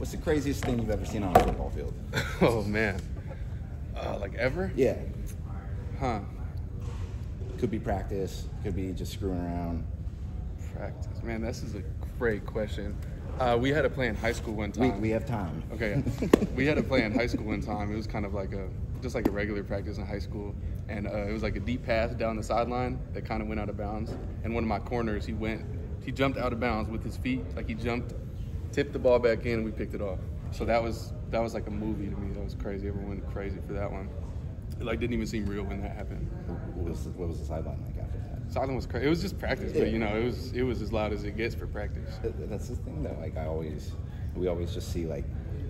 What's the craziest thing you've ever seen on a football field? Oh, man. Like ever? Yeah. Huh. Could be practice. Could be just screwing around. Practice. Man, this is a great question. We had a play in high school one time. We have time. Okay. We had a play in high school one time. It was kind of like just like a regular practice in high school. And it was like a deep pass down the sideline that kind of went out of bounds. And one of my corners, he jumped out of bounds with his feet. Like he jumped, tipped the ball back in, and we picked it off. So that was like a movie to me. That was crazy. Everyone went crazy for that one. It like didn't even seem real when that happened. What was the sideline like after that? Sideline was crazy. It was just practice, but it was as loud as it gets for practice. That's the thing that like we always just see like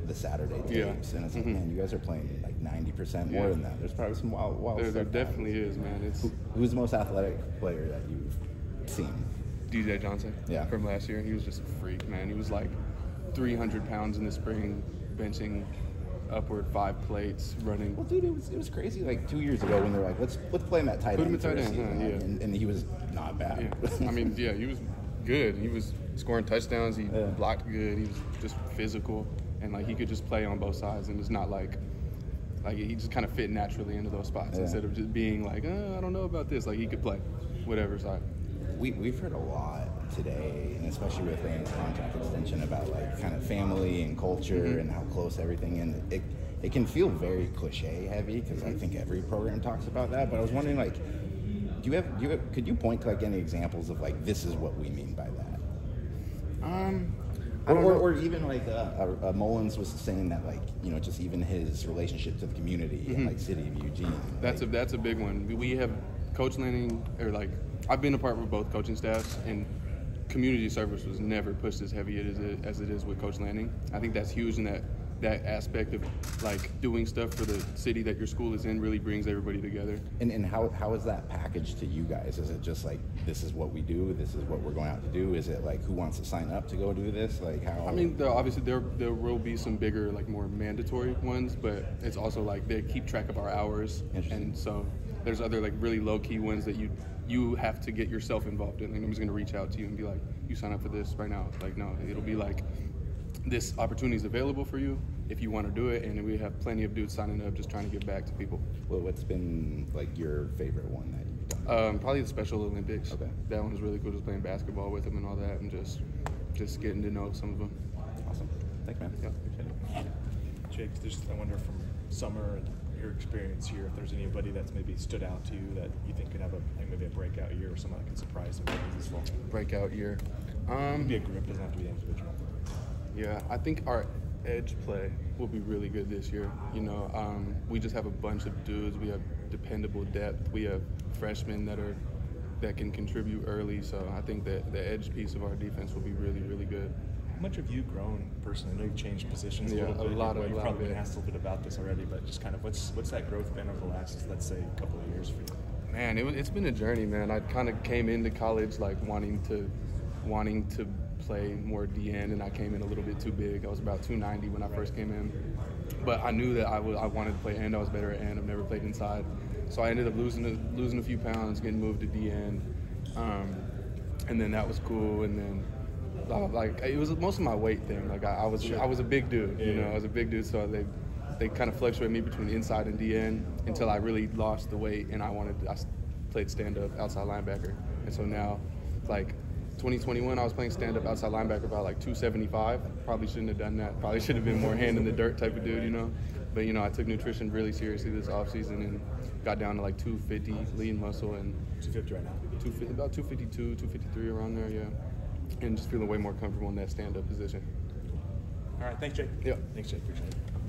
the Saturday tapes, and it's like, man, you guys are playing like 90% more than that. There's probably some wild stuff. There definitely is, man. Who's the most athletic player that you've seen? DJ Johnson. Yeah. From last year, he was just a freak, man. He was like 300 pounds in the spring, benching upward 5 plates, running. Well, dude, it was crazy. Like 2 years ago when they're like, let's play him at tight end. Put him at tight end, and he was not bad. Yeah. I mean, yeah, he was good. He was scoring touchdowns. He blocked good. He was just physical, and like he could just play on both sides. And it's not like he just kind of fit naturally into those spots instead of just being like, I don't know about this. Like he could play whatever side. We've heard a lot today, and especially with Rand's contract extension, about like kind of family and culture and how close everything, and it can feel very cliche heavy because I think every program talks about that. But I was wondering, like, could you point to like any examples of like this is what we mean by that? Or even like Mullins was saying that, like, you know, just even his relationship to the community and like city of Eugene. That's a big one. We have Coach Lanning, or like I've been a part of both coaching staffs, and community service was never pushed as heavy as it is with Coach Lanning. I think that's huge, in that aspect of like doing stuff for the city that your school is in really brings everybody together. And how is that packaged to you guys? Is it just like, this is what we do, this is what we're going out to do? Is it like, who wants to sign up to go do this? Like how? I mean, obviously there will be some bigger, like more mandatory ones, but it's also like they keep track of our hours, and so there's other like really low key ones that you have to get yourself involved in. Like nobody's gonna reach out to you and be like, you sign up for this right now. Like no, it'll be like, this opportunity is available for you if you want to do it, and we have plenty of dudes signing up just trying to give back to people. Well, what's been like your favorite one that you've done? Probably the Special Olympics. Okay. That one was really cool, just playing basketball with them and all that, and just getting to know some of them. Awesome. Thanks, man. Yeah. Jake, I wonder from summer and your experience here, if there's anybody that's maybe stood out to you that you think could have maybe a breakout year, or someone that could surprise them this fall. Breakout year. It could be a group, doesn't have to be individual. Yeah, I think our edge play will be really good this year. You know, we just have a bunch of dudes. We have dependable depth. We have freshmen that can contribute early. So I think that the edge piece of our defense will be really, really good. How much have you grown personally? I know you've changed positions a little bit. A lot You've probably bit. been asked a little bit about this already, but just kind of what's that growth been over the last, let's say, couple of years for you? Man, it's been a journey, man. I kind of came into college like wanting to play more DN, and I came in a little bit too big. I was about 290 when I first came in, but I knew that I wanted to play end. I was better at end. I've never played inside, so I ended up losing a few pounds, getting moved to DN, and then that was cool. And then like it was most of my weight thing. Like I was a big dude, you know. I was a big dude, so they kind of fluctuated me between inside and DN until I really lost the weight, and I played stand up outside linebacker, and so now like 2021, I was playing stand-up outside linebacker about like 275. Probably shouldn't have done that. Probably should have been more hand in the dirt type of dude, you know. But, you know, I took nutrition really seriously this offseason and got down to like 250 lean muscle, and 250 right now? About 252, 253 around there, yeah. And just feeling way more comfortable in that stand-up position. All right, thanks, Jake. Yeah. Thanks, Jake. Appreciate it.